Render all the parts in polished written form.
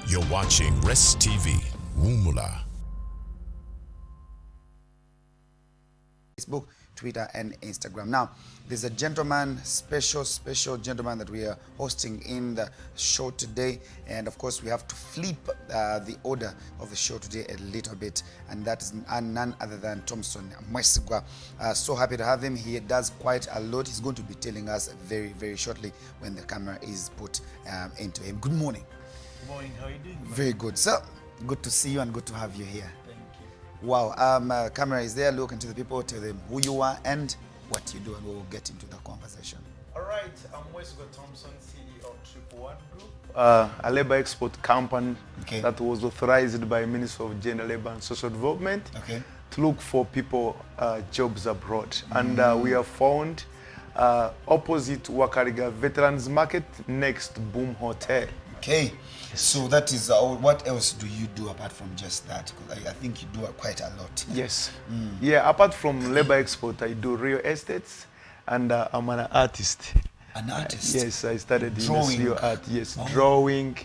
You're watching Rest TV, Wumula. Facebook, Twitter, and Instagram. Now, there's a gentleman, special gentleman that we are hosting in the show today. And of course, we have to flip the order of the show today a little bit. And that is none other than Thompson Mwesigwa. So happy to have him. He does quite a lot. He's going to be telling us very, very shortly when the camera is put into him. Good morning. Good morning, how are you doing? Very good. So, good to see you and good to have you here. Thank you. Wow, camera is there. Look into the people, tell them who you are and what you do, and we'll get into the conversation. All right, I'm Mwesigwa Thompson, CEO of Triple One Group, a labor export company that was authorized by Ministry of Gender, Labor and Social Development to look for people jobs abroad. And we are found opposite Wakariga Veterans Market next Boom Hotel. Okay, so that is what else do you do apart from just that? Because I think you do quite a lot. Yes. Yeah, apart from labor export, I do real estates, and I'm an artist. An artist? Yes, I started Drawing. in real art. Yes, drawing,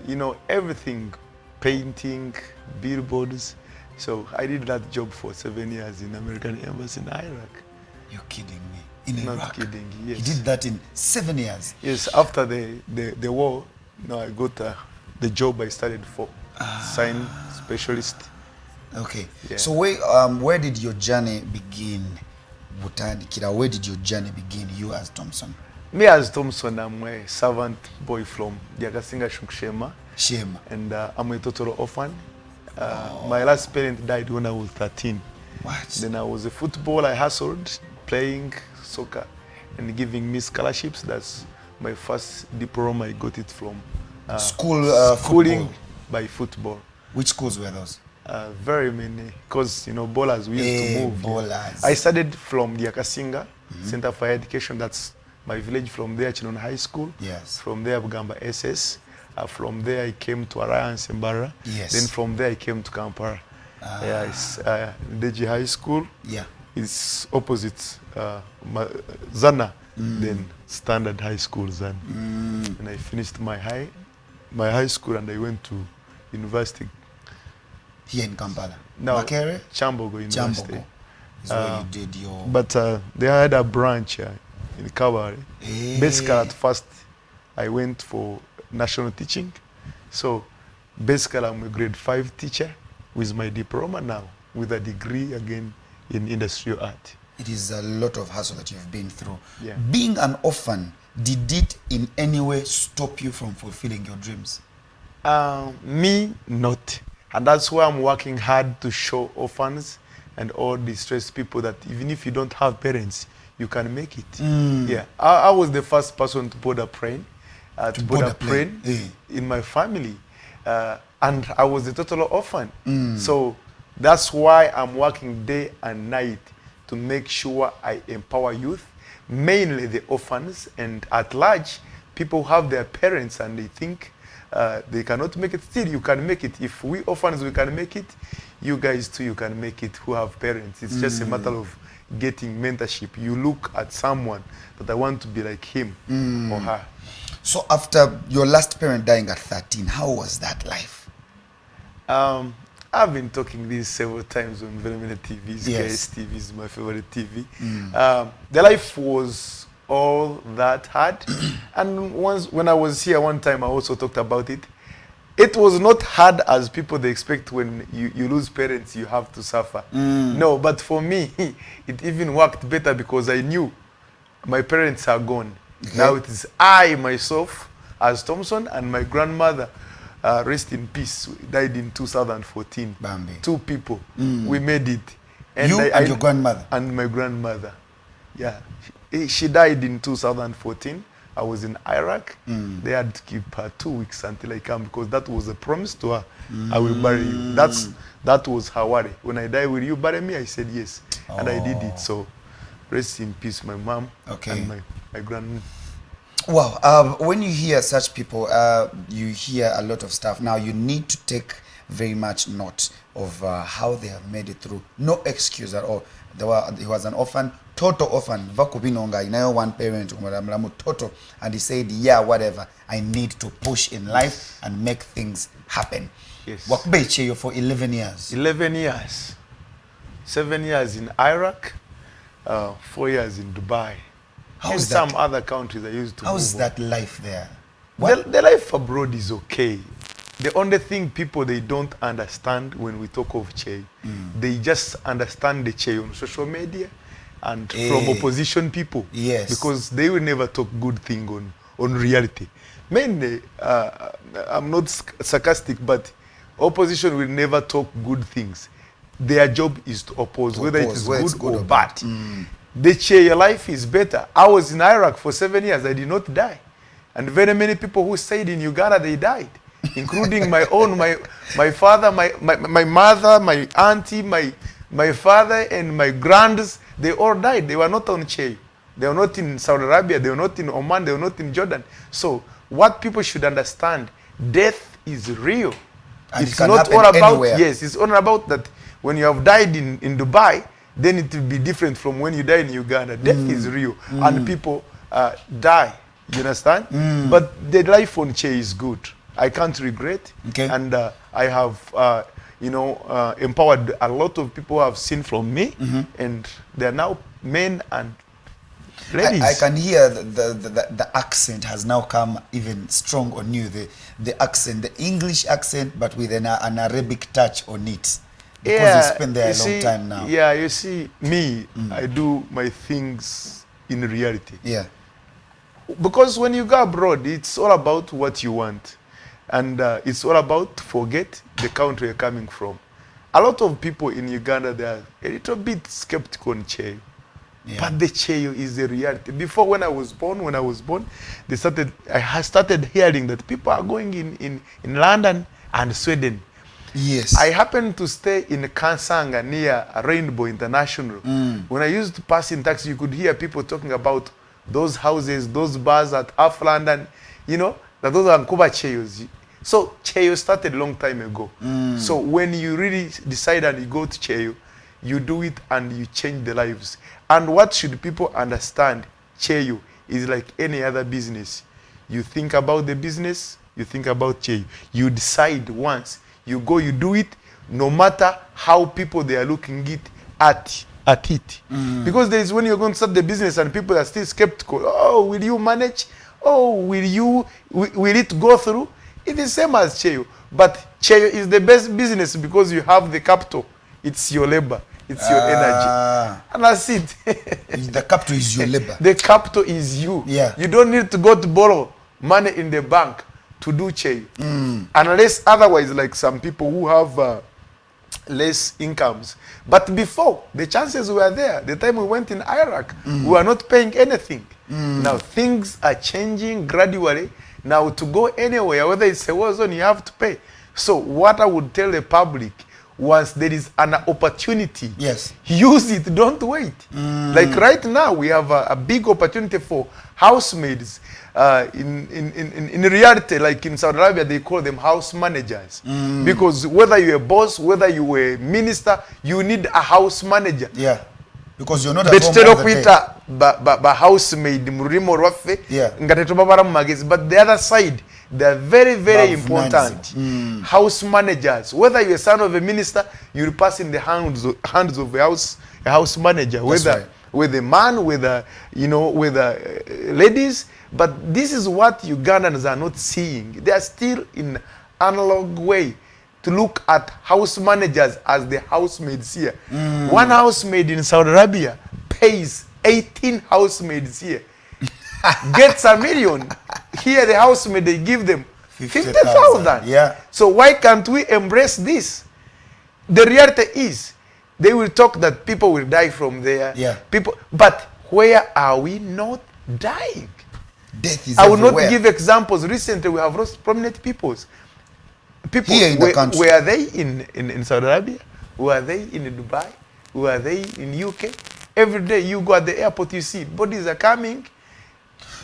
you know, everything, painting, billboards. So I did that job for 7 years in American Embassy in Iraq. You're kidding me. In Iraq? Not kidding, yes. You did that in 7 years? Yes, after the war, you know, I got the job I started for, sign specialist. Okay, Yeah. so where did your journey begin? Where did your journey begin, you as Thompson? Me as Thompson, I'm a servant boy from Yakasinga Shukshema. Shame. And I'm a total orphan. My last parent died when I was 13. What? Then I was a footballer. I hustled, playing soccer and giving me scholarships. That's my first diploma. I got it from schooling football. by football. Which schools were those? Very many, because you know, ballers, we used to move. Ballers. I started from the Akasinga Center for Higher Education. That's my village. From there, Chinon High School. Yes. From there, Bugamba SS. From there, I came to Alliance Mbara. Yes. Then from there, I came to Kampala. Yeah, it's Deji High School. Yeah. It's opposite Zana, then Standard High School Zana. And I finished my high school and I went to university. Here in Kampala? No, Makerere? Chambogo University. Chambogo is where you did your... But they had a branch in Kabale. Hey. Basically, at first, I went for national teaching. So basically, I'm a grade 5 teacher with my diploma now, with a degree again in industrial art. It is a lot of hassle that you've been through. Yeah. Being an orphan, did it in any way stop you from fulfilling your dreams? Me, not. And that's why I'm working hard to show orphans and all distressed people that even if you don't have parents, you can make it. Yeah, I was the first person to board a plane, in my family. And I was a total orphan. So that's why I'm working day and night to make sure I empower youth, mainly the orphans, and at large, people have their parents and they think they cannot make it. Still, you can make it. If we orphans, we can make it, you guys too, you can make it who have parents. It's just a matter of getting mentorship. You look at someone that I want to be like him or her. So after your last parent dying at 13, how was that life? I've been talking this several times on very many TVs. Yes. KS TV is my favorite TV. The life was all that hard. And once, when I was here one time, I also talked about it. It was not hard as people they expect. When you lose parents, you have to suffer. No, but for me, it even worked better because I knew my parents are gone. Okay. Now it is I, myself, as Thompson, and my grandmother, rest in peace, died in 2014. Bambi. 2 people. We made it. And You and your grandmother? And my grandmother. Yeah. She died in 2014. I was in Iraq. They had to keep her 2 weeks until I come because that was a promise to her. I will bury you. That was her worry. When I die, will you bury me? I said yes. And I did it. So rest in peace, my mom and my grandma. Wow, when you hear such people, you hear a lot of stuff. Now, you need to take very much note of how they have made it through. No excuse at all. He was an orphan, total orphan vakubinonga inayo one parent kumalamu total, and he said yeah whatever, I need to push in life and make things happen. Yes. Wakube cheyo for 11 years. 11 years. 7 years in Iraq, 4 years in Dubai. And some other countries I used to How's move that life there? The life abroad is okay. The only thing people they don't understand when we talk of Che, they just understand the Che on social media and from opposition people. Yes. Because they will never talk good thing on reality. Mainly, I'm not sarcastic, but opposition will never talk good things. Their job is to oppose, whether it is good or bad. The Che, your life is better. I was in Iraq for 7 years. I did not die. And very many people who stayed in Uganda, they died. Including my own, my father, my mother, my auntie, my father, and my grands, they all died. They were not on Che. They were not in Saudi Arabia. They were not in Oman. They were not in Jordan. So what people should understand, death is real. And it's it can not happen all about, anywhere. yes, it's all about that when you have died in Dubai, then it will be different from when you die in Uganda. Death is real. And people die. You understand? But the life on Che is good. I can't regret. Okay. And I have, empowered a lot of people who have seen from me. And they are now men and ladies. I can hear the accent has now come even strong on you. The accent, the English accent, but with an Arabic touch on it. Because you spent there a long time now. Yeah, you see, me, I do my things in reality. Yeah. Because when you go abroad, it's all about what you want. And it's all about forget the country you're coming from. A lot of people in Uganda, they are a little bit skeptical on Che. Yeah. But the Che is the reality. Before, when I was born, I started hearing that people are going in London and Sweden. Yes. I happened to stay in Kansanga near Rainbow International. When I used to pass in taxi, you could hear people talking about those houses, those bars at Half London, that those are Nkuba Cheyos. So Cheyo started a long time ago. So when you really decide and you go to Cheyo, you do it and you change the lives. And what should people understand? Cheyo is like any other business. You think about the business, you think about Cheyo. You decide once, you go, you do it, no matter how people they are looking at it. Because there is when you're going to start the business and people are still skeptical. Oh, will you manage? Oh, will it go through? It's the same as Cheyo. But Cheyo is the best business because you have the capital. It's your labor. It's your energy. And that's it. The capital is your labor. The capital is you. Yeah. You don't need to go to borrow money in the bank to do Cheyo. Unless otherwise, like some people who have less incomes. But before, the chances were there. The time we went in Iraq, we were not paying anything. Now things are changing gradually. Now to go anywhere, whether it's a war zone, you have to pay. So what I would tell the public, once there is an opportunity, yes, use it, don't wait. Like right now, we have a big opportunity for housemaids. In reality, like in Saudi Arabia, they call them house managers. Because whether you're a boss, whether you're a minister, you need a house manager. Yeah. Because you're not at home all the day. Ba housemaid murimo rwafe yeah. ngateto babara magezi. But the other side, they are very, very important. House managers. Whether you're a son of a minister, you'll pass in the hands of a house manager. That's whether right. with a man, with ladies. But this is what Ugandans are not seeing. They are still in analog way to look at house managers as the housemaids here. One housemaid in Saudi Arabia pays 18 housemaids here. Gets $1 million. Here the housemaid, they give them 50,000. Yeah. So why can't we embrace this? The reality is, they will talk that people will die from there. Yeah. But where are we not dying? Death is I will everywhere. not give examples. Recently, we have lost prominent peoples. People here in the country. Were they in Saudi Arabia? Were they in Dubai? Were they in UK? Every day you go at the airport, you see bodies are coming.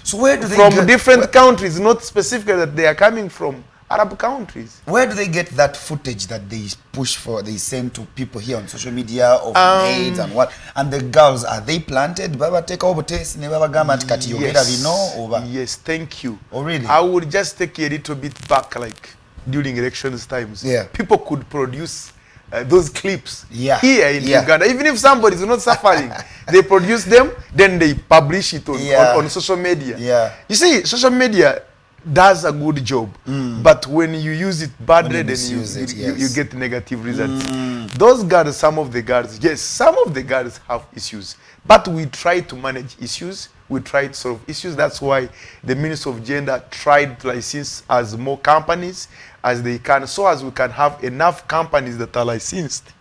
So where do they from different countries, not specifically that they are coming from Arab countries. Where do they get that footage that they push for, they send to people here on social media of maids and what? And the girls, are they planted? Baba take over test, never gama kati yogera vino over. Yes, thank you. Oh really? I would just take a little bit back, like during elections times. Yeah. People could produce those clips here in Uganda. Even if somebody is not suffering, they produce them, then they publish it on social media. Yeah. You see, social media does a good job, but when you use it badly, then you get negative results. Those girls, some of the girls have issues, but we try to manage issues. We try to solve issues. That's why the Ministry of Gender tried to license as more companies as they can, so as we can have enough companies that are licensed,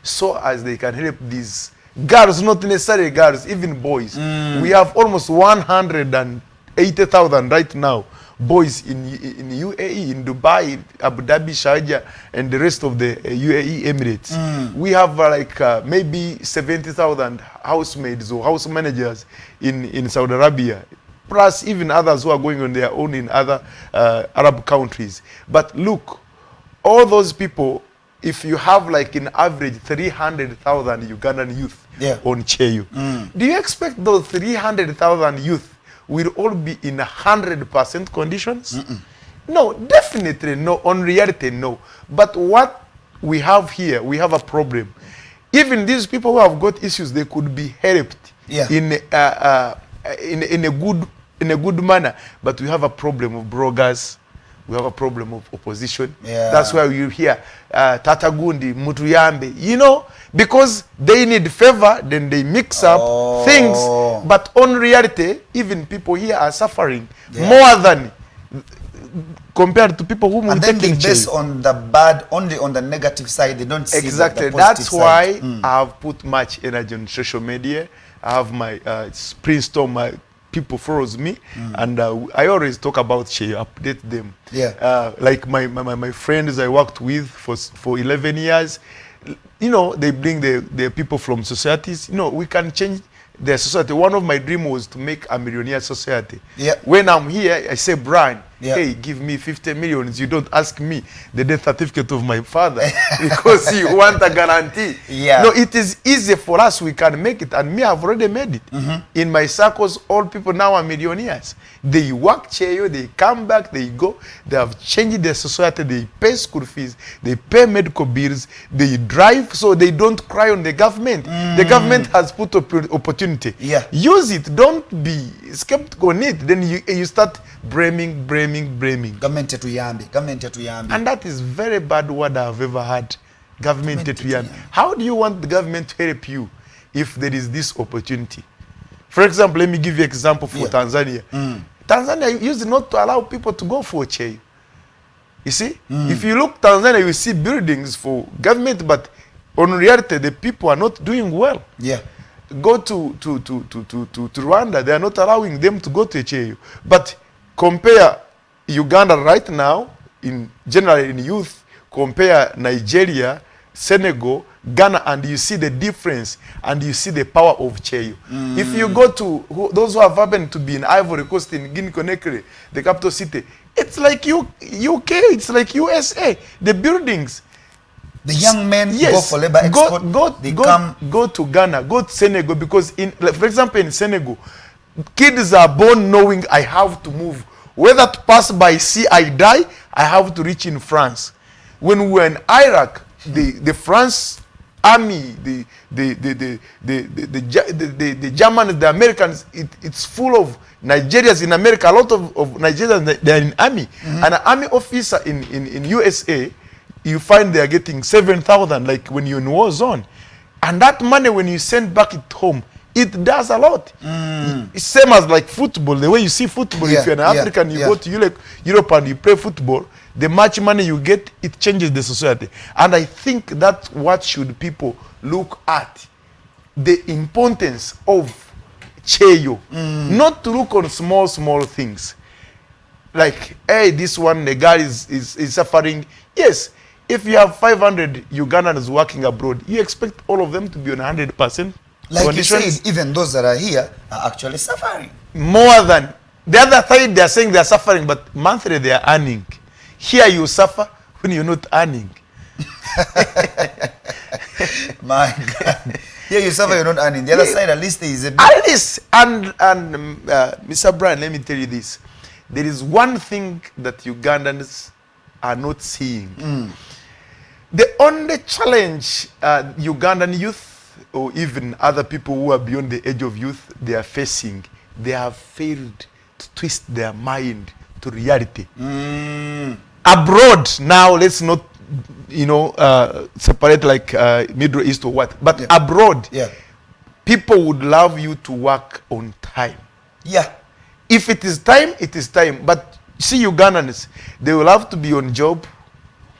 so as they can help these girls, not necessarily girls, even boys. We have almost 180,000 right now, boys in UAE, in Dubai, Abu Dhabi, Sharjah, and the rest of the UAE Emirates. We have maybe 70,000 housemaids or house managers in Saudi Arabia, plus even others who are going on their own in other Arab countries. But look, all those people, if you have like in average 300,000 Ugandan youth on Cheyo, do you expect those 300,000 youth will all be in 100% conditions? No, definitely no. On reality, no. But what we have here, we have a problem. Even these people who have got issues, they could be helped in a good manner. But we have a problem of bloggers. We have a problem of opposition. That's why you hear Tata Gundi, Mutuyambe, you know, because they need favor, then they mix up things. But on reality, even people here are suffering more than compared to people who and then they base on the bad, only on the negative side. They don't see exactly. The positive That's why side. I have put much energy on social media. I have my Springstone, my people follows me, and I always talk about Cheyo, update them. Like my friends I worked with for 11 years, you know, they bring the people from societies. You know, we can change their society. One of my dreams was to make a millionaire society. When I'm here, I say, Brian, hey, give me 50 million. You don't ask me the death certificate of my father because you want a guarantee. No, it is easy for us. We can make it. And me, I've already made it. In my circles, all people now are millionaires. They work Cheyo, they come back, they go. They have changed their society. They pay school fees. They pay medical bills. They drive so they don't cry on the government. The government has put opportunity. Use it. Don't be skeptical on it. Then you start blaming. Government yambi. And that is very bad word I've ever had. Government yambi. How do you want the government to help you if there is this opportunity? For example, let me give you an example for Tanzania. Tanzania used not to allow people to go for Cheyo. You see? If you look Tanzania, you see buildings for government, but on reality, the people are not doing well. Go to Rwanda, they are not allowing them to go to Cheyo. But compare Uganda right now, generally in youth, compare Nigeria, Senegal, Ghana, and you see the difference and you see the power of Cheyo. If you go to those who have happened to be in Ivory Coast, in Guinea-Conakry, the capital city, it's like UK, it's like USA. The buildings. The young men go for labor export. Go to Ghana, go to Senegal, because for example in Senegal, kids are born knowing I have to move. Whether to pass by sea, I die, I have to reach in France. When we were in Iraq, the France army, the Germans, the Americans, it's full of Nigerians in America. A lot of Nigerians, they are in army. And an army officer in USA, you find they are getting 7,000, like when you're in war zone. And that money, when you send back it home, it does a lot. It's same as like football. The way you see football, if you're an African, you go to Europe and you play football, the much money you get, it changes the society. And I think that's what should people look at. The importance of Cheyo. Not to look on small things. Like, hey, this one, the guy is suffering. Yes, if you have 500 Ugandans working abroad, you expect all of them to be on 100%. Like conditions. you said, even those that are here are actually suffering. More than the other side, they are saying they are suffering, but monthly they are earning. Here you suffer when you're not earning. My God. Here you suffer, you're not earning. The other side, at least there is a bit. At least, and Mr. Brian, let me tell you this. There is one thing that Ugandans are not seeing. The only challenge Ugandan youth or even other people who are beyond the age of youth they are facing, they have failed to twist their mind to reality. Abroad, now let's not, separate like Middle East or what, but abroad, people would love you to work on time. Yeah. If it is time, it is time. But see, Ugandans, they will have to be on job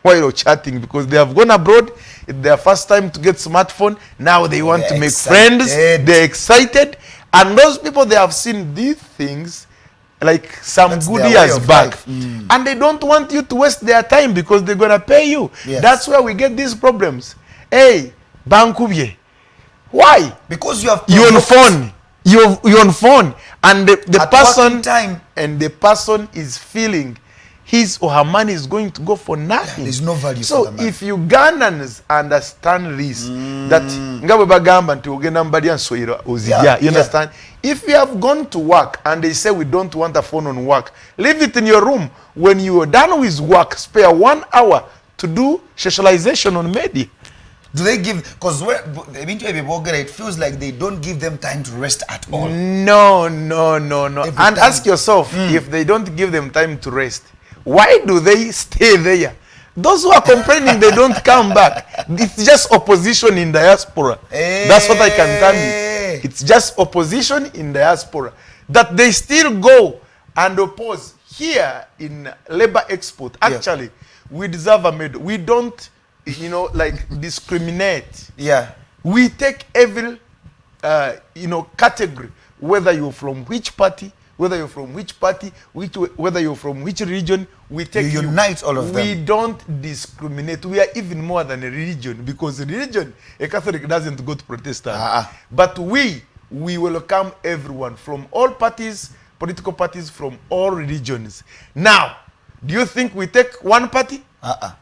while you're chatting because they have gone abroad. It's their first time to get smartphone. Now they want to make friends. They're excited. And those people, they have seen these things like some good years back. And they don't want you to waste their time because they're going to pay you. Yes. That's where we get these problems. Hey, Bankubye. Why? Because you have You're on phone. You're on phone. And the person time. And the person is feeling his or her money is going to go for nothing. There's no value so for the money. if Ugandans understand this, that ngabe bagamba nti ogenda mbali ansoyira ozija, you understand? If you have gone to work and they say we don't want a phone on work, leave it in your room. When you are done with work, spare 1 hour to do socialization on media. Do they give, because it feels like they don't give them time to rest at all. No. And ask yourself, if they don't give them time to rest, why do they stay there? Those who are complaining they don't come back. It's just opposition in diaspora. That's what I can tell you. It's just opposition in diaspora. That they still go and oppose. Here in Labor Export, actually, we deserve a medal. We don't, discriminate. Yeah. We take every, category, whether you're from which party, whether you're from which party, whether you're from which region, we take you unite all of them. We don't discriminate. We are even more than a religion because religion, a Catholic doesn't go to Protestant. But we welcome everyone from all parties, political parties, from all religions. Now, do you think we take one party?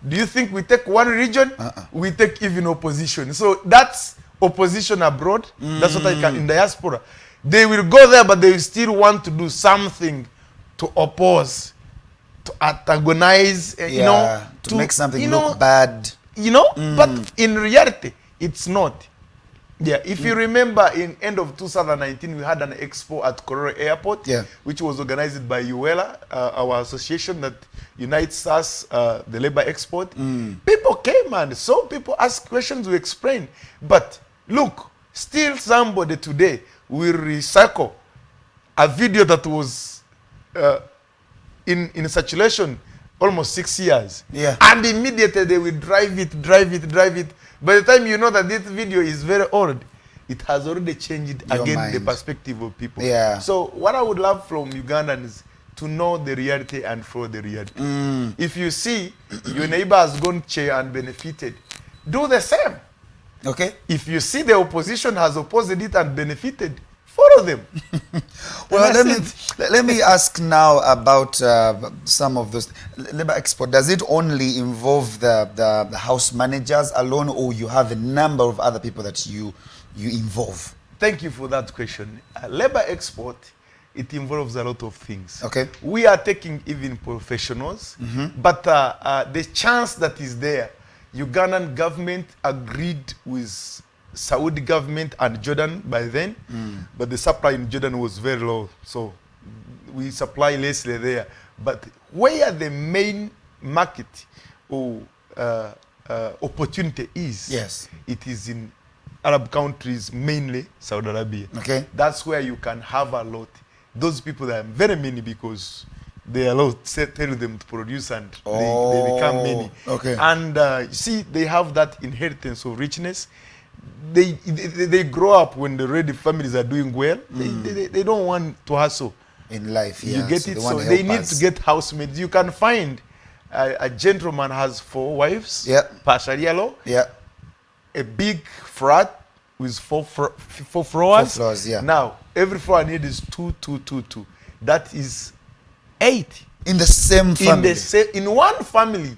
Do you think we take one region? We take even opposition. So that's opposition abroad. That's what I can in diaspora. They will go there, but they will still want to do something to oppose, to antagonize, to make something look bad. But in reality, it's not. Yeah, if you remember, in end of 2019, we had an expo at Kororo Airport, which was organized by UELA, our association that unites us, the labor export. People came and saw people ask questions, we explained. But look, still somebody today will recycle a video that was in circulation almost 6 years. And immediately they will drive it. By the time you know that this video is very old, it has already changed the perspective of people. So what I would love from Ugandans is to know the reality and follow the reality. If you see your neighbor has gone chair and benefited, do the same. Okay. If you see the opposition has opposed it and benefited, follow them. Well, let me ask now about some of those. Labor Export, does it only involve the house managers alone, or you have a number of other people that you involve? Thank you for that question. Labor Export, it involves a lot of things. Okay. We are taking even professionals, but the chance that is there, Ugandan government agreed with Saudi government and Jordan by then, but the supply in Jordan was very low, so we supply lessly there. But where the main market or opportunity is, it is in Arab countries, mainly Saudi Arabia. Okay. That's where you can have a lot. Those people are very many because they allow tell them to produce and they become many. Okay. And see, they have that inheritance of richness. They grow up when the ready families are doing well. They don't want to hustle in life. You get it. So they need to get housemaids. You can find a gentleman has 4 wives. Partially yellow. A big flat with 4 floors. 4 floors. Now every floor I need is 2. That is 8. In the same family. In one family.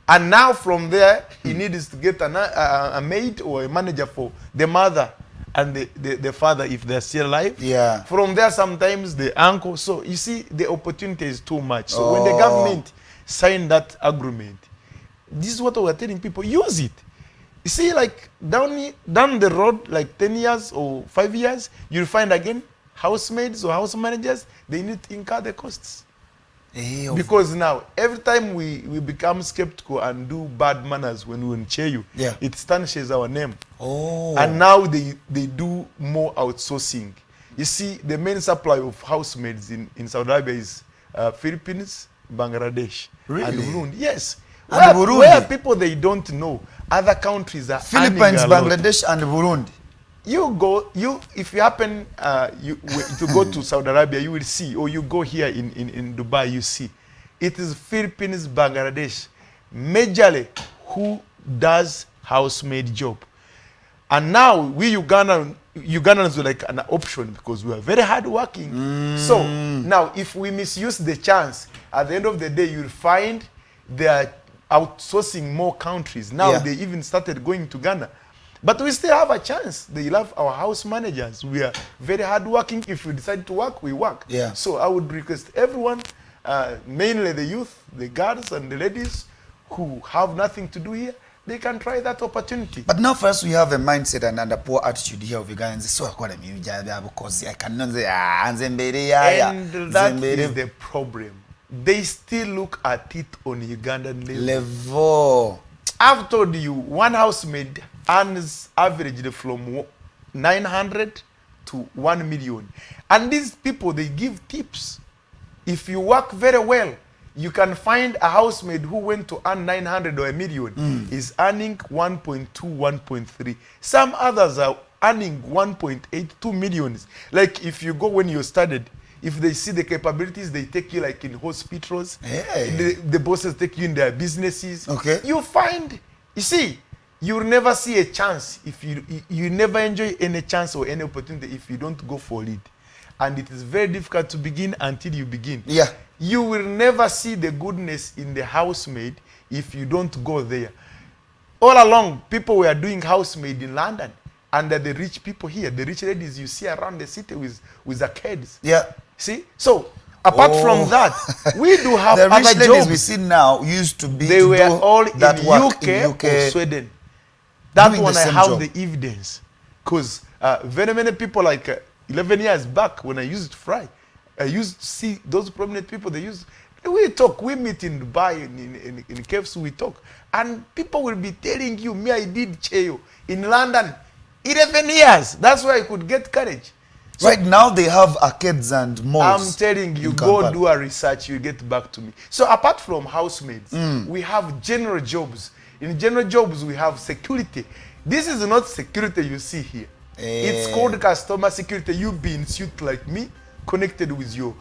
And now from there, he needs to get a maid or a manager for the mother and the father if they're still alive. Yeah. From there, sometimes the uncle. So you see, the opportunity is too much. So when the government signed that agreement, this is what we're telling people, use it. You see, like down the road, like 10 years or 5 years, you'll find again housemaids or house managers, they need to incur the costs. Because now, every time we become skeptical and do bad manners when we chair you, it tarnishes our name. And now they do more outsourcing. You see, the main supply of housemaids in Saudi Arabia is Philippines, Bangladesh, and Burundi. Yes. Where people they don't know, other countries are Philippines, Bangladesh, and Burundi. If you happen to go to Saudi Arabia, you will see, or you go here in Dubai, you see, it is Philippines, Bangladesh, majorly who does housemaid job. And now we Ugandans were like an option because we are very hardworking. So now if we misuse the chance, at the end of the day, you'll find they are outsourcing more countries. Now they even started going to Ghana. But we still have a chance. They love our house managers. We are very hardworking. If we decide to work, we work. So I would request everyone, mainly the youth, the girls and the ladies who have nothing to do here, they can try that opportunity. But now first we have a mindset and a poor attitude here of Ugandans. So I cannot say, and that is the problem. They still look at it on Ugandan level. I've told you, one housemaid earns averagely from 900 to 1 million. And these people, they give tips. If you work very well, you can find a housemaid who went to earn 900 or 1 million is earning 1.2, 1.3. Some others are earning 1.8, 2 millions. Like if you go when you started, if they see the capabilities, they take you like in hospitals. The bosses take you in their businesses. You find, you see, you will never see a chance if you never enjoy any chance or any opportunity if you don't go for it. And it is very difficult to begin until you begin. You will never see the goodness in the housemaid if you don't go there. All along, people were doing housemaid in London under the rich people here, the rich ladies you see around the city with their kids. See? So, apart from that, we do have the other rich ladies jobs. we see now used to be They were all in UK or Sweden. That one I have the evidence. Because very many people, like 11 years back when I used to fry, I used to see those prominent people, we meet in Dubai, in caves, we talk. And people will be telling you, me, I did Cheyo in London, 11 years. That's why I could get courage. So right now they have arcades and malls. I'm telling you, go do a research, you get back to me. So apart from housemaids, we have general jobs. In general jobs, we have security. This is not security you see here. It's called customer security. You be in suit like me, connected with your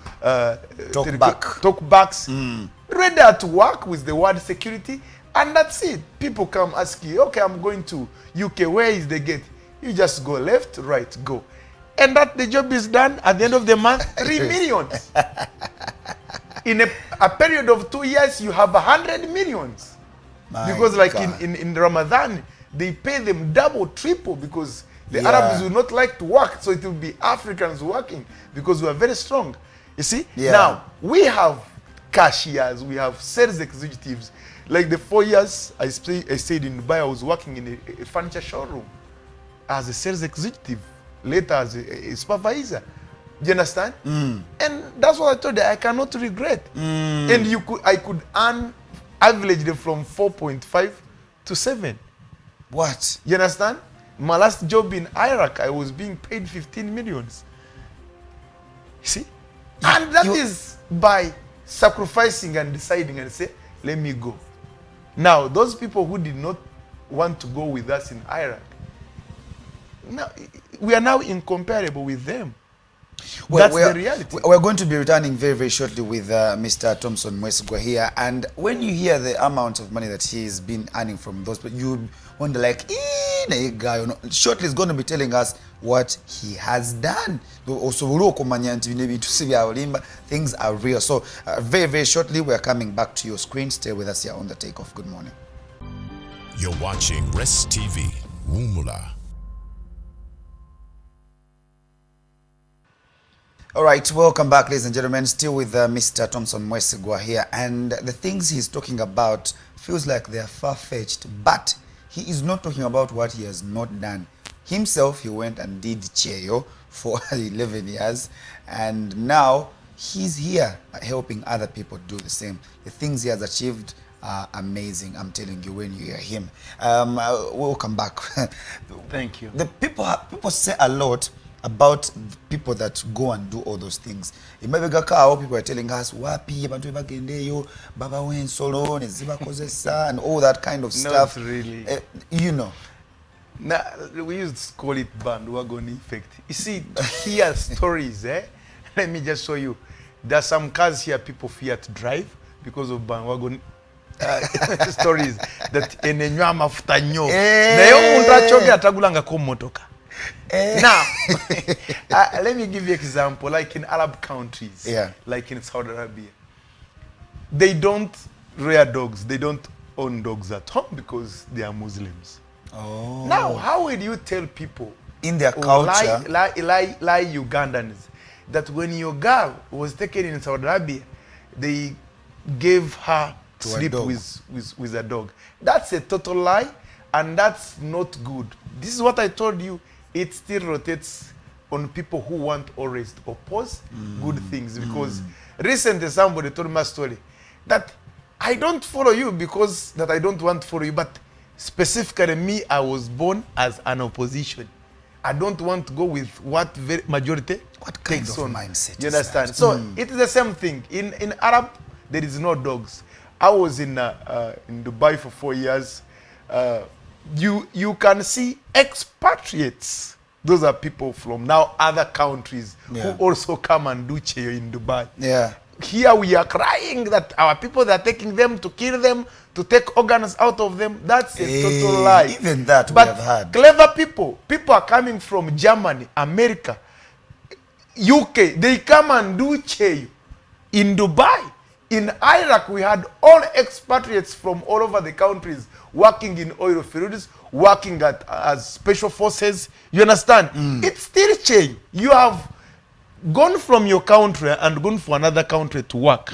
talkbacks, ready to work with the word security, and that's it. People come ask you, okay, I'm going to UK, where is the gate? You just go left, right, go. And that the job is done at the end of the month, 3 millions. In a period of 2 years, you have 100 millions. Because like in Ramadan, they pay them double, triple, because the Arabs will not like to work. So it will be Africans working because we are very strong. You see? Now, we have cashiers, we have sales executives. Like the 4 years I stayed in Dubai, I was working in a furniture showroom as a sales executive. Later as a supervisor. Do you understand? And that's what I told you, I cannot regret. And I could earn averagely from 4.5 to 7. What? You understand? My last job in Iraq, I was being paid 15 millions. See? And that is by sacrificing and deciding and say, let me go. Now, those people who did not want to go with us in Iraq, now, we are now incomparable with them. Well, that's the reality. We're going to be returning very, very shortly with Mr. Thompson Mwesigwa here. And when you hear the amount of money that he's been earning from those, you wonder like, naye Guy shortly is going to be telling us what he has done. Osobola okumanya nti bino ebintu si bya bulimba, things are real. So very, very shortly we are coming back to your screen. Stay with us here on The Takeoff. Good morning. You're watching Rest TV, Wumula. All right, welcome back, ladies and gentlemen. Still with Mr. Thompson Mwesigwa here, and the things he's talking about feels like they are far-fetched, but he is not talking about what he has not done. Himself, he went and did Cheyo for 11 years, and now he's here helping other people do the same. The things he has achieved are amazing, I'm telling you, when you hear him. We'll come back. Thank you. The people say a lot about people that go and do all those things. Imabega people are telling us wapi abantu bagendeyo baba wensolo nezibakozesa and all that kind of stuff. Not really. You know. Now, we used to call it bandwagon effect. You see, to hear stories, let me just show you. There are some cars here people fear to drive because of bandwagon stories that enenywa mafuta nyo. Nayo umuntu achogera tagulanga ko motoka. Now, let me give you an example. Like in Arab countries, like in Saudi Arabia, they don't rear dogs. They don't own dogs at home because they are Muslims. Oh. Now, how will you tell people in their culture, lie Ugandans, that when your girl was taken in Saudi Arabia, they gave her to sleep with a dog? That's a total lie, and that's not good. This is what I told you. It still rotates on people who want always to oppose good things. Because recently somebody told me a story that I don't follow you because that I don't want to follow you, but specifically me, I was born as an opposition. I don't want to go with what majority takes on. Mindset you understand? So it is the same thing. In Arab, there is no dogs. I was in Dubai for 4 years. You can see expatriates. Those are people from now other countries who also come and do Cheyo in Dubai. Yeah. Here we are crying that our people, they are taking them to kill them, to take organs out of them. That's a total lie. Even that but we have had. Clever people are coming from Germany, America, UK. They come and do Cheyo in Dubai. In Iraq, we had all expatriates from all over the countries working in oil fields, working as special forces. You understand? It's still change. You have gone from your country and gone for another country to work.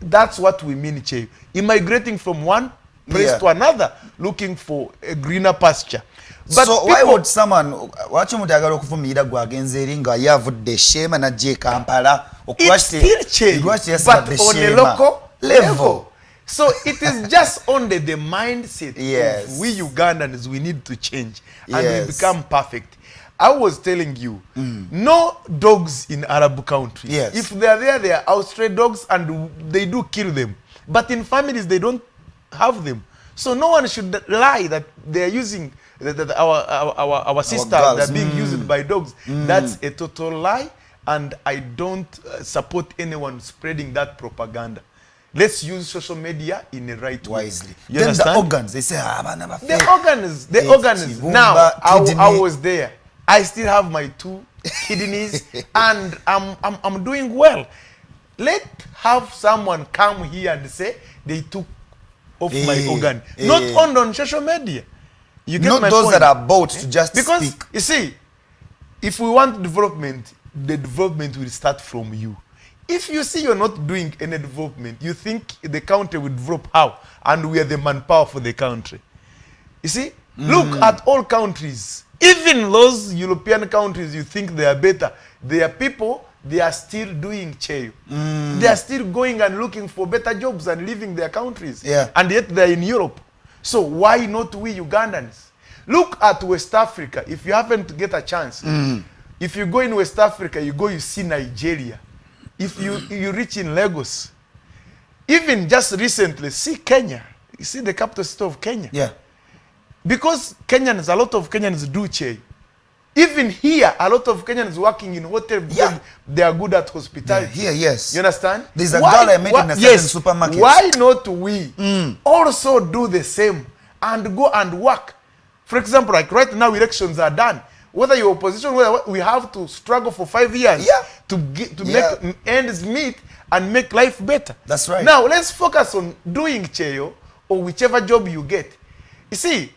That's what we mean change. Immigrating from one place to another, looking for a greener pasture. But so why would someone watch mutagala okuvumira gwagenze eringa yavudde Shema na je Kampala it's still change, but on a local level. So it is just only the mindset of we Ugandans, we need to change and we become perfect. I was telling you, no dogs in Arab countries. If they are there, they are out stray dogs and they do kill them. But in families, they don't have them. So no one should lie that they are using our sisters that are being used by dogs. That's a total lie, and I don't support anyone spreading that propaganda. Let's use social media in the right way. Wisely. You Then understand? the organs, they say, the organs. Now, I was there. I still have my 2 kidneys, and I'm doing well. Let have someone come here and say they took off my organ. Not on social media. You get not my those point? that are bought to just because speak. You see, if we want development, the development will start from you. If you see you're not doing any development, you think the country will develop how? And we are the manpower for the country. You see, look at all countries. Even those European countries you think they are better, their people, they are still doing Cheyo. They are still going and looking for better jobs and leaving their countries. And yet they're in Europe. So why not we Ugandans? Look at West Africa. If you happen to get a chance, if you go in West Africa, you see Nigeria. If you reach in Lagos, even just recently, see Kenya. You see the capital city of Kenya. Because Kenyans, a lot of Kenyans do Cheyo. Even here, a lot of Kenyans working in hotel because they are good at hospitality. Here, yes. You understand? There's a girl I met in a certain supermarket. Why not we also do the same and go and work For example, like right now, elections are done. Whether you're opposition, whether we have to struggle for 5 years Yeah. to get, to Yeah. make ends meet and make life better. That's right. Now let's focus on doing cheyo or whichever job you get. You see,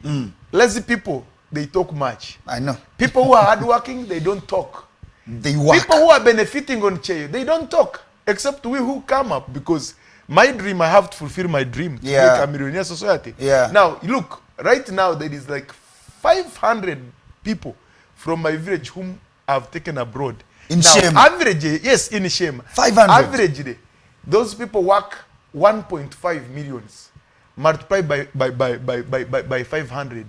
lazy people, they talk much. I know. People who are hardworking, they don't talk. They work. People who are benefiting on cheyo, they don't talk. Except we who come up, because my dream, I have to fulfill my dream to Yeah. make a millionaire society. Yeah. Now, look, right now there is like 500 people from my village whom I've taken abroad. In now, Shema? average, yes, in Shema. 500? Averagely, those people work 1.5 millions multiplied by 500.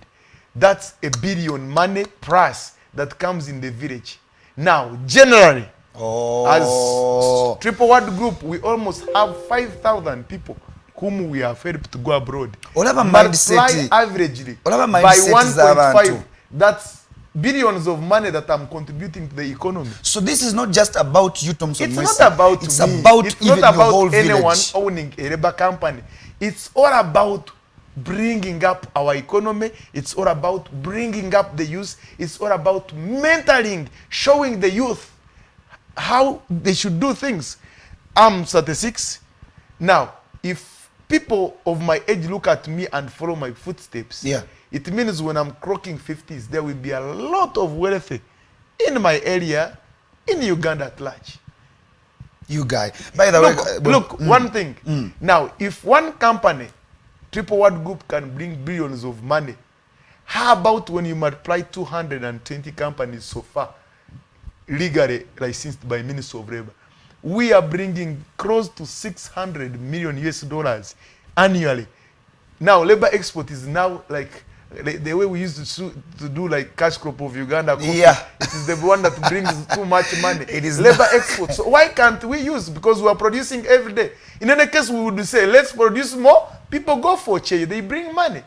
That's $1 billion money price that comes in the village. Now, generally, Oh. as Triple Word Group, we almost have 5,000 people whom we have helped to go abroad. Olaba Multiply mindset- averagely Olaba by mindset z'abantu. 1.5. That's billions of money that I'm contributing to the economy. So this is not just about you, Thompson. It's Mwesi. not about It's me. about It's even not your about whole anyone village. owning a labor company. It's all about bringing up our economy. It's all about bringing up the youth. It's all about mentoring, showing the youth how they should do things. I'm 36. Now, if people of my age look at me and follow my footsteps, Yeah. it means when I'm clocking 50s, there will be a lot of wealthy in my area, in Uganda at large. You guy. By the way, Look, one thing. Now, if one company, Triple Word Group, can bring billions of money, how about when you multiply 220 companies so far, legally licensed by Ministry of Labor? We are bringing close to 600 million US dollars annually. Now, labor export is now like the way we used to do like cash crop of Uganda coffee. Yeah. It is the one that brings too much money. It is labor not. export. So why can't we use? Because we are producing every day. In any case, we would say, let's produce more. People go for cheyo. They bring money.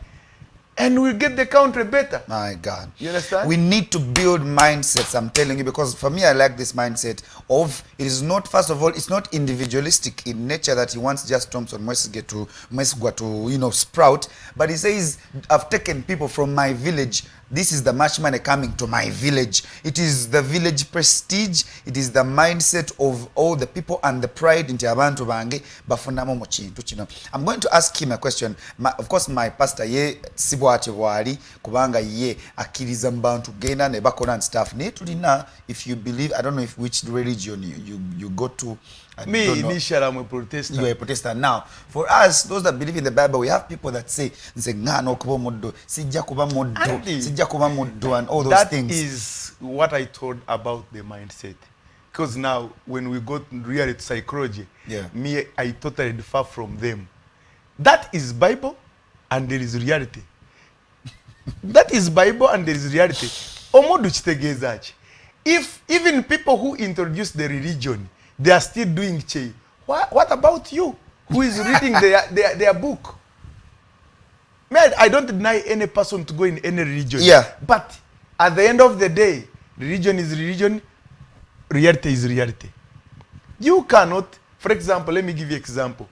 And we get the country better. My God. You understand? We need to build mindsets, I'm telling you, because for me, I like this mindset of, it is not, first of all, it's not individualistic in nature that he wants just Thompson Mwesige to, you know, sprout, but he says, I've taken people from my village. This is the much money coming to my village. It is the village prestige. It is the mindset of all the people and the pride in abantu bange bafunamo mu kintu kino. I'm going to ask him a question. Of course, my pastor ye sibwate bwali kubanga ye akiriza mu bantu genda ne bakola and stuff. Ne tulina, if you believe, I don't know if which religion you go to. Me, initially, I'm a Protestant. You are a Protestant. Now, for us, those that believe in the Bible, we have people that say, and all those That things. is what I told about the mindset. Because now, when we go really to psychology, Yeah. me, I totally differ from them. That is Bible, and there is reality. That is Bible, and there is reality. If even people who introduce the religion, they are still doing cheyo, what about you, who is reading their book? Man, I don't deny any person to go in any religion. Yeah. But at the end of the day, religion is religion, reality is reality. You cannot, for example, let me give you an example.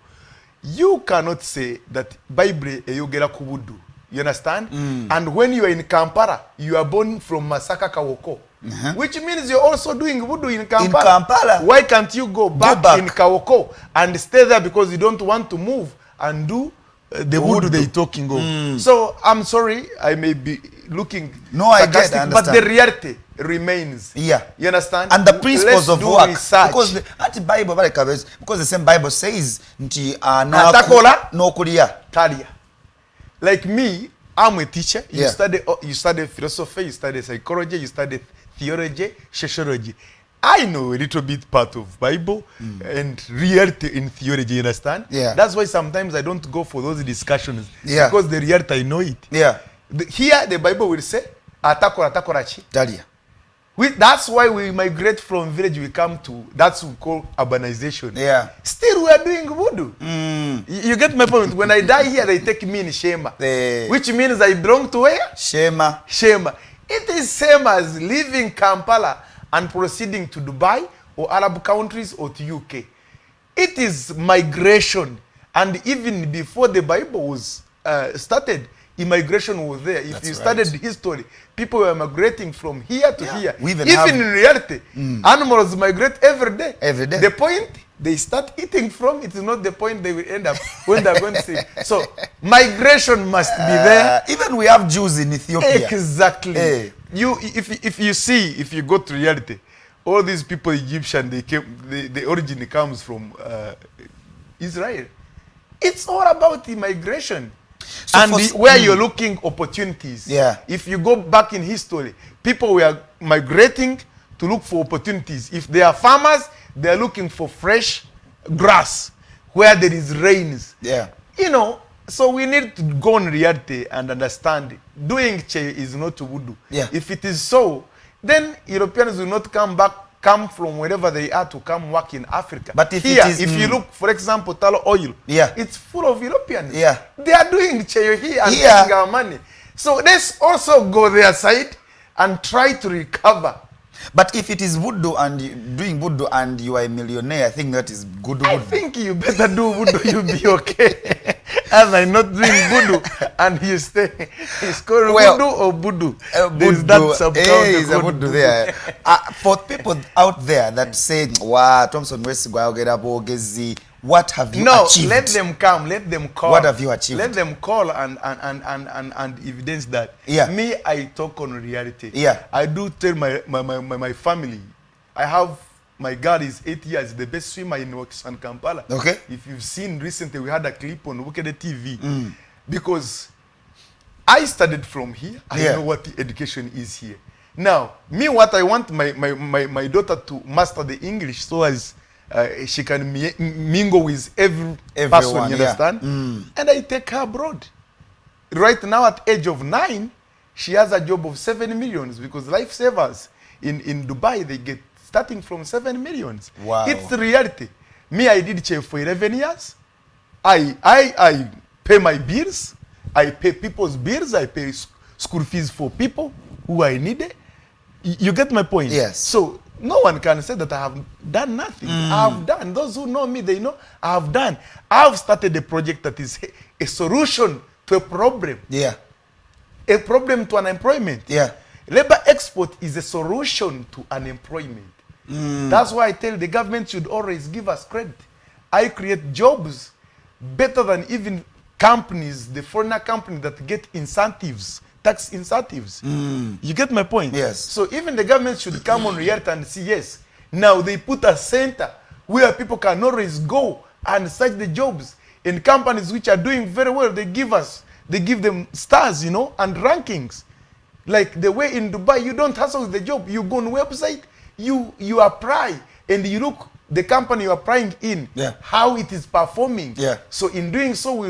You cannot say that Bible eyogera kubudu. You understand? And when you are in Kampala, you are born from Masaka Kawoko. Which means you're also doing voodoo in Kampala. In Kampala. Why can't you go back in Kawoko and stay there because you don't want to move and do the voodoo they're talking of? So I'm sorry, I may be looking No, I get, sarcastic, I but the understand. reality remains. Yeah. You understand? And the principles Let's of do work. research. Because the Bible, because the same Bible says, nti Atakola? no kulia. Talia. Like me, I'm a teacher. You Yeah. study philosophy, you study psychology, you study theology, sociology. I know a little bit part of Bible and reality in theology, you understand? Yeah. That's why sometimes I don't go for those discussions. Yeah. Because the reality, I know it. Yeah. Here, the Bible will say, atakora chi. Dalia. That's why we migrate from village, we come to, that's what we call urbanization. Yeah. Still, we are doing voodoo. You get my point? When I die here, they take me in Shema. Which means I belong to where? Shema. Shema. It is same as leaving Kampala and proceeding to Dubai or Arab countries or to UK. It is migration. And even before the Bible was started, immigration was there. If That's you right. studied history, people were migrating from here to here. We even Even have- in reality, animals migrate every day. Every day. The point they start eating from, it is not the point they will end up when they're going to sleep. So migration must be there. Even we have Jews in Ethiopia. Exactly. Eh. If you go to reality, all these people Egyptian, the origin comes from Israel. It's all about immigration. So And for- where you're looking opportunities. Yeah. If you go back in history, people were migrating to look for opportunities. If they are farmers, they are looking for fresh grass where there is rains. Yeah. You know, so we need to go on reality and understand doing che is not voodoo. Yeah. If it is so, then Europeans will not come from wherever they are to come work in Africa. But if here, it is- if you look, for example, tallow oil, Yeah. it's full of Europeans. Yeah. They are doing che here and Here. taking our money. So let's also go their side and try to recover. But if it is voodoo and doing voodoo and you are a millionaire, I think that is good I voodoo. think you better do voodoo, you'll be okay. As I'm not doing voodoo and you stay, it's called Well, voodoo or voodoo. Voodoo, There's that subcounty is a called voodoo there. For people out there that say, wow, Thompson West Gezi, what have you No, achieved? let them come, let them call. What have you achieved? Let them call and evidence that. Yeah. Me, I talk on reality. Yeah. I do tell my family. I have, my girl is 8 years, the best swimmer in Western Kampala. Okay. If you've seen recently, we had a clip on Wicked TV. Because I studied from here. I Yeah. know what the education is here. Now, me, what I want my daughter to master the English so as she can mingle with every person, Everyone, you yeah. understand? And I take her abroad. Right now, at age of 9, she has a job of 7 millions because lifesavers in Dubai, they get starting from 7 millions. Wow. It's the reality. Me, I did chef for 11 years. I pay my bills. I pay people's bills. I pay school fees for people who I needed. You get my point? Yes. So no one can say that I have done nothing. I have done. Those who know me, they know I have done. I have started a project that is a solution to a problem. Yeah. A problem to unemployment. Yeah. Labor export is a solution to unemployment. That's why I tell the government should always give us credit. I create jobs better than even companies, the foreigner companies that get incentives, tax incentives. You get my point? Yes. So even the government should come on reality and see, yes, now they put a center where people can always go and search the jobs. In companies which are doing very well, they give them stars, you know, and rankings. Like the way in Dubai, you don't hustle with the job. You go on website, you apply, and you look the company you're applying in, Yeah. how it is performing. Yeah. So in doing so, we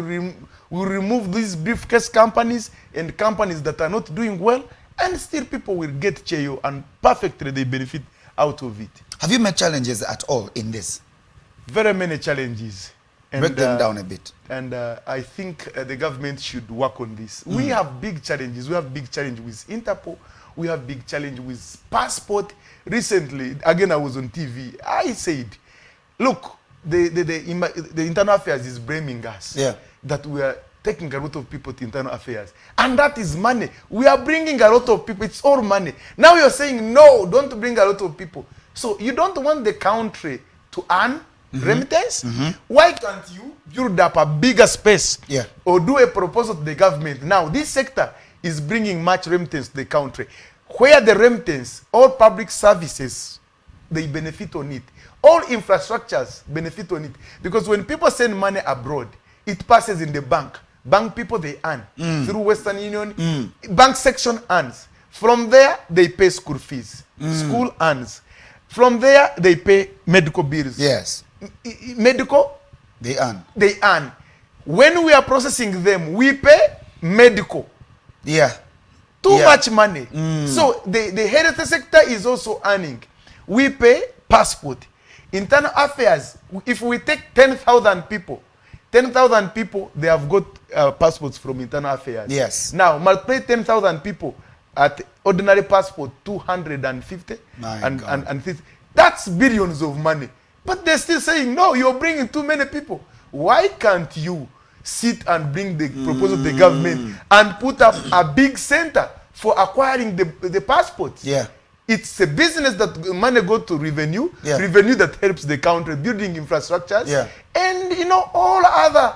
remove these briefcase companies and companies that are not doing well, and still people will get Cheyo and perfectly they benefit out of it. Have you met challenges at all in this? Very many challenges. Break them down a bit. And I think the government should work on this. We have big challenges. We have big challenge with Interpol. We have big challenge with passport. Recently, again, I was on TV. I said, look, the internal affairs is blaming us. Yeah. That we are taking a lot of people to internal affairs. And that is money. We are bringing a lot of people. It's all money. Now you're saying, no, don't bring a lot of people. So you don't want the country to earn remittance? Why can't you build up a bigger space? Yeah. Or do a proposal to the government? Now, this sector is bringing much remittance to the country. Where the remittance, all public services, they benefit on it. All infrastructures benefit on it. Because when people send money abroad, it passes in the bank. Bank people, they earn. Through Western Union, bank section earns. From there, they pay school fees. School earns. From there, they pay medical bills. Yes. Medical, They earn. they earn. When we are processing them, we pay medical. Yeah. Too Yeah. much money. So the health sector is also earning. We pay passport. Internal affairs, if we take 10,000 people, 10,000 people, they have got passports from internal affairs. Yes. Now, multiply 10,000 people at ordinary passport, 250 My and God. 50. That's billions of money. But they're still saying, no, you're bringing too many people. Why can't you sit and bring the proposal to the government and put up a big center for acquiring the passports. Yeah. It's a business that money go to revenue, Yeah. revenue that helps the country building infrastructures, Yeah. and all other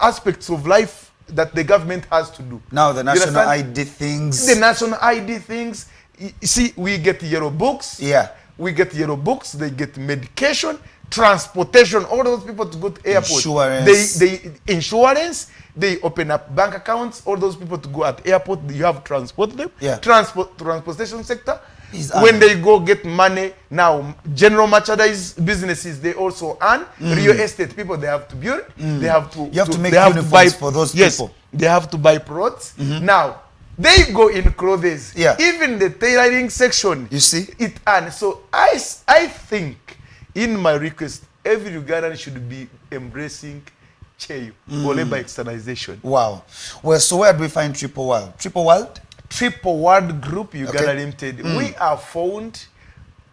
aspects of life that the government has to do. Now the You national understand? ID things. The national ID things. You see, we get yellow books. Yeah. We get yellow books. They get medication, transportation. All those people to go to airport. Insurance. They insurance. They open up bank accounts. All those people to go at airport. You have to transport them. Yeah. Transportation sector. Is When they go get money now, general merchandise businesses they also earn. Real estate people they have to build. They have to. You have to make they have uniforms buy, for those yes, people. they have to buy plots. Now they go in clothes. Yeah. Even the tailoring section. You see? It earns. So I think in my request, every Ugandan should be embracing Cheyo or labor externalization. Wow. Well, so where do we find Triple World? Triple World? Triple World Group Uganda Limited. We are found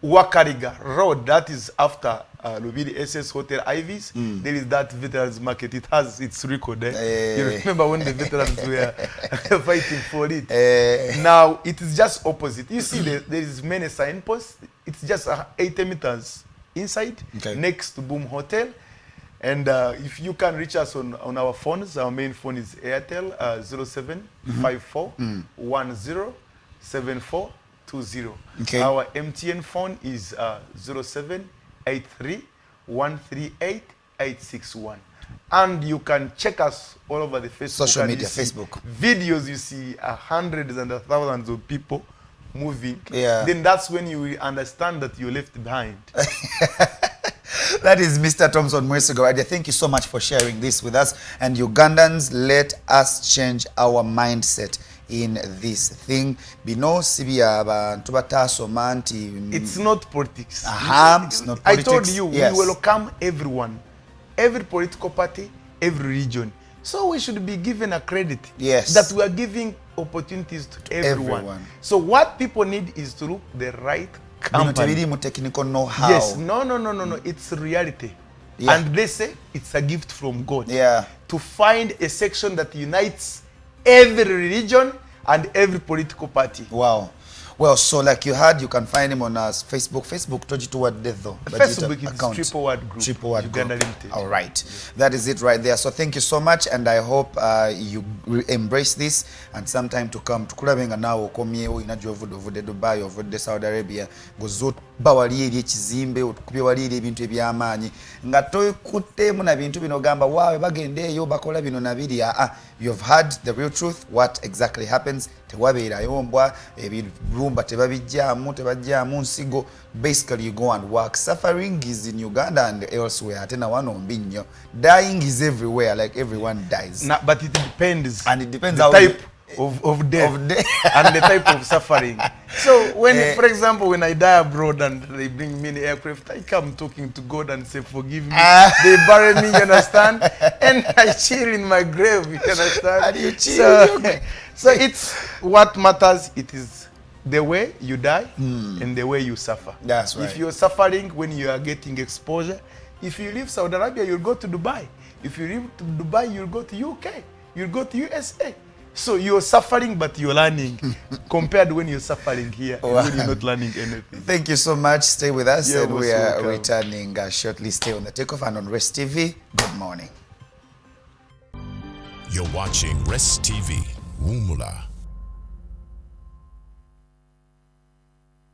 Wakariga Road. That is after Lubiri SS Hotel Ivies. There is that veterans market. It has its record. You remember when the veterans were fighting for it? Now it is just opposite. You see, there is many signposts. It's just 80 meters inside, next to Boom Hotel. And if you can reach us on our phones, our main phone is Airtel 0754 107420. Okay. Our MTN phone is 0783 138 861. And you can check us all over the Facebook. Social and media, you see Facebook. Videos, you see hundreds and thousands of people moving. Yeah. Then that's when you will understand that you're left behind. That is Mr. Thompson Mwesigorade. Thank you so much for sharing this with us. And Ugandans, let us change our mindset in this thing. Bino sibia abantu batasoma nti It's not politics. It's not politics. I told you, yes. we welcome everyone, every political party, every region. So we should be given a credit Yes. that we are giving opportunities to everyone. So what people need is to look the right Bino company. tebiri mu technical know-how. Yes, no. It's reality. Yeah. And they say it's a gift from God. Yeah. To find a section that unites every religion and every political party. Wow. Well, so like you heard, you can find him on Facebook. Facebook told you to what death though? Facebook is Triple Word Group. Triple Word Uganda Group. Limited. All right. That is it right there. So thank you so much, and I hope you embrace this, and sometime to come tukulabenga nawo okomyewo inajjo ovudde Dubai, ovudde Saudi Arabia, gozo bawali eri ekizimbe otukubye wali eri ebintu ebyamaanyi nga tokuttemu na bintu bino gamba waawe bagende eyo bakola bino nabiri. You've heard the real truth, what exactly happens. Tewabeerayo mbwa ebirumba tebabijjaamu tebajjaamu nsigo. Basically you go and work. Suffering is in Uganda and elsewhere. Ate na wano mbi nnyo. Dying is everywhere, like everyone dies. But it depends. And it depends the how type of death and the type of suffering. So when, for example, when I die abroad and they bring me in the aircraft, I come talking to God and say, forgive me. They bury me, you understand? And I chill in my grave, you understand? And you chill. So it's what matters. It is the way you die and the way you suffer. That's right. If you're suffering when you are getting exposure, if you leave Saudi Arabia, you'll go to Dubai. If you leave to Dubai, you'll go to UK. You'll go to USA. So you're suffering, but you're learning compared when you're suffering here and when you're not learning anything. Thank you so much. Stay with us, You're and we most are welcome. returning shortly. Stay on the Takeoff and on Rest TV. Good morning. You're watching Rest TV, Wumula.